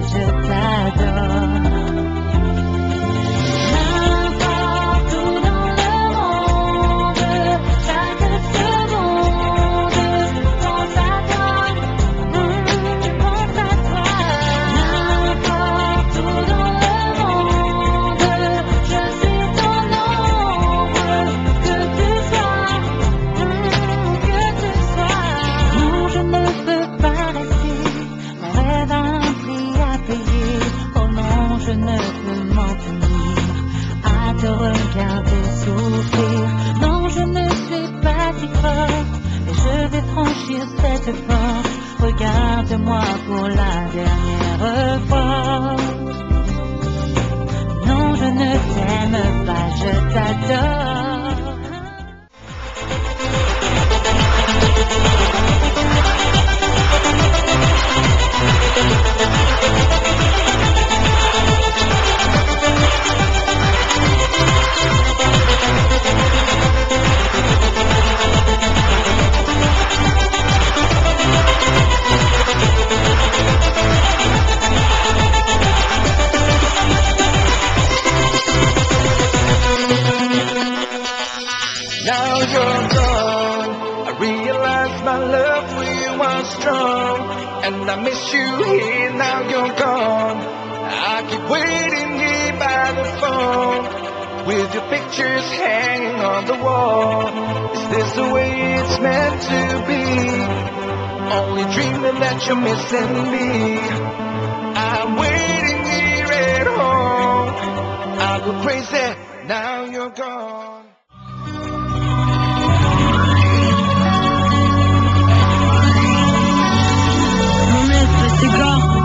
je t'adore. N'importe où dans le monde, chaque seconde, pense à toi, pense à toi. N'importe où dans le monde, je suis ton ombre, que tu sois. Non, je ne peux pas rester, mon rêve a un prix à payer. Oh non, je ne peux m'en tenir à te regarder souffrir. Non, je ne suis pas si forte, mais je vais franchir cette porte. Regarde-moi pour la dernière fois. Non, je ne t'aime pas, je t'adore. Now you're gone, I realize my love for you was strong, and I miss you here, now you're gone. I keep waiting here by the phone, with your pictures hanging on the wall. Is this the way it's meant to be? Only dreaming that you're missing me. I'm waiting here at home, I go crazy, now you're gone.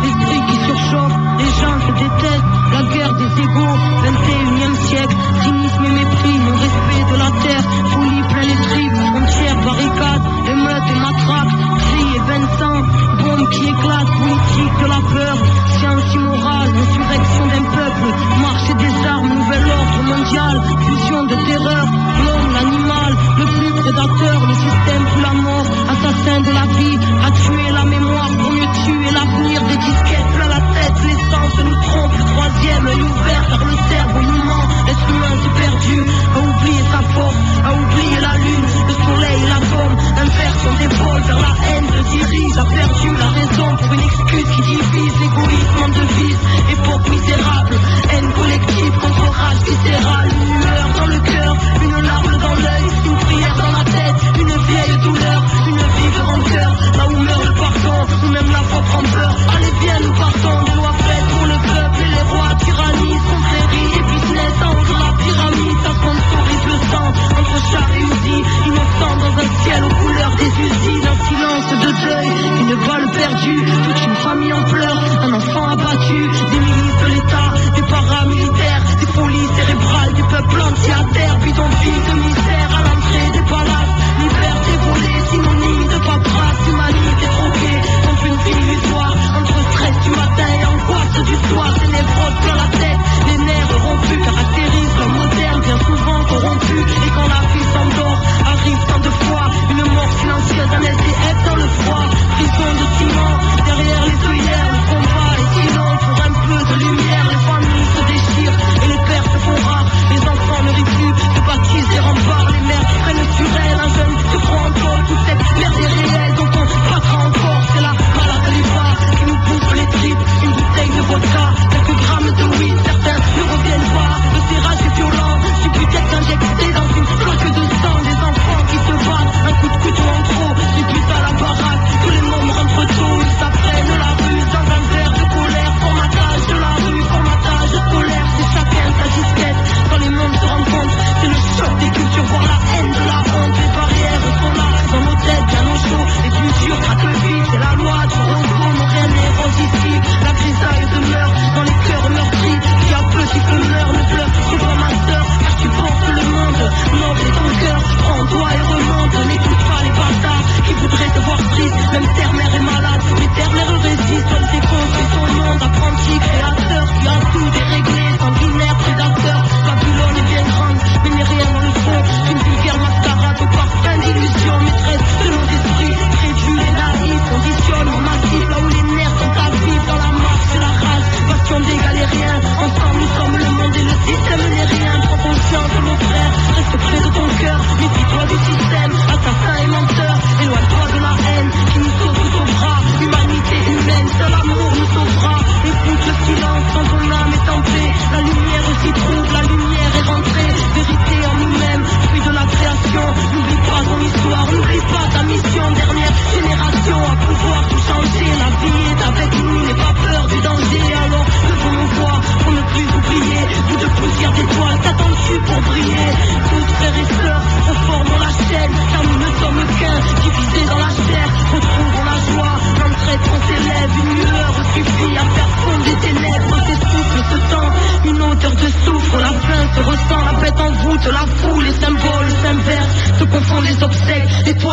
L'esprit qui surchauffe, les gens se détestent, la guerre des égaux, 21e siècle, cynisme et mépris, non-respect de la terre, folie plein les tripes, entière barricade, émeute et matraque, cris et Vincent, bombe qui éclate, politique de la peur, science immorale, insurrection d'un peuple, marché des armes, nouvel ordre mondial, fusion de terreur, l'homme, l'animal, le plus prédateur, le système sous la mort, assassin de la vie, à tuer la mémoire pour mieux tuer l'avenir, des disquettes plein la tête, l'essence nous trompe, le troisième œil ouvert car le cerveau nous ment, l'être humain s'est perdu, a oublié sa force, a oublié la lune, le soleil, l'atome, inverse son épaule vers la haine se dirige, a perdu la raison pour une excuse qui divise, l'égoïsme en devise, époque misérable, haine collective contre rage viscérale, une lueur dans le cœur, une larme dans l'œil, une prière dans la tête, une vieille douleur, une vive rancœur, là où meurt le pardon, ou même la foi prend peur. Allez viens nous partons, des lois faites pour le peuple et les rois tyrannisent, confréries et business entre la pyramide, ça sponsorise le sang, entre char et usine, innocent dans un ciel aux couleurs des usines, un silence de deuil, une balle perdue, toute une famille en pleurs, un enfant abattu, des milices de l'État, des paramilitaires, des folies cérébrales, du peuple entier à terre, bidonville de misère à l'entrée des palaces, liberté volée, synonyme de paperasse, humanité troquée contre une vie illusoire, entre stress du matin et angoisse du soir, des névroses plein la tête, les nerfs rompus caractérisent l'homme moderne, bien souvent corrompu, et quand la vie s'endort, arrive tant de fois, une mort silencieuse, un SDF dans le froid, prison de ciment, derrière les œillères,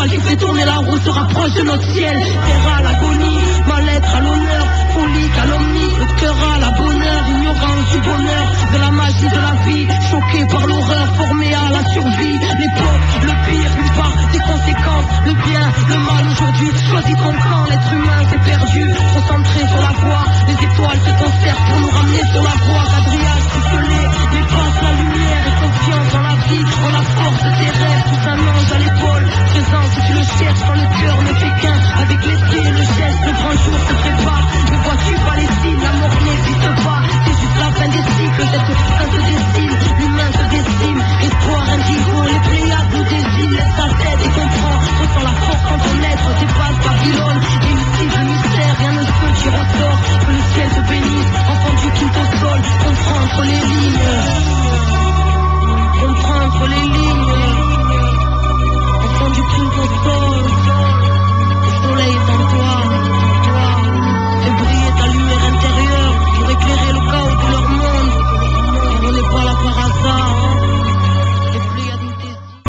étoile qui fait tourner la roue se rapproche de notre ciel. Terre à l'agonie, mal-être à l'honneur, folie, calomnie, le cœur à la bonheur, ignorance du bonheur, de la magie de la vie, choqué par l'horreur, formé à la survie. L'époque, le pire, une part des conséquences, le bien, le mal aujourd'hui, choisis ton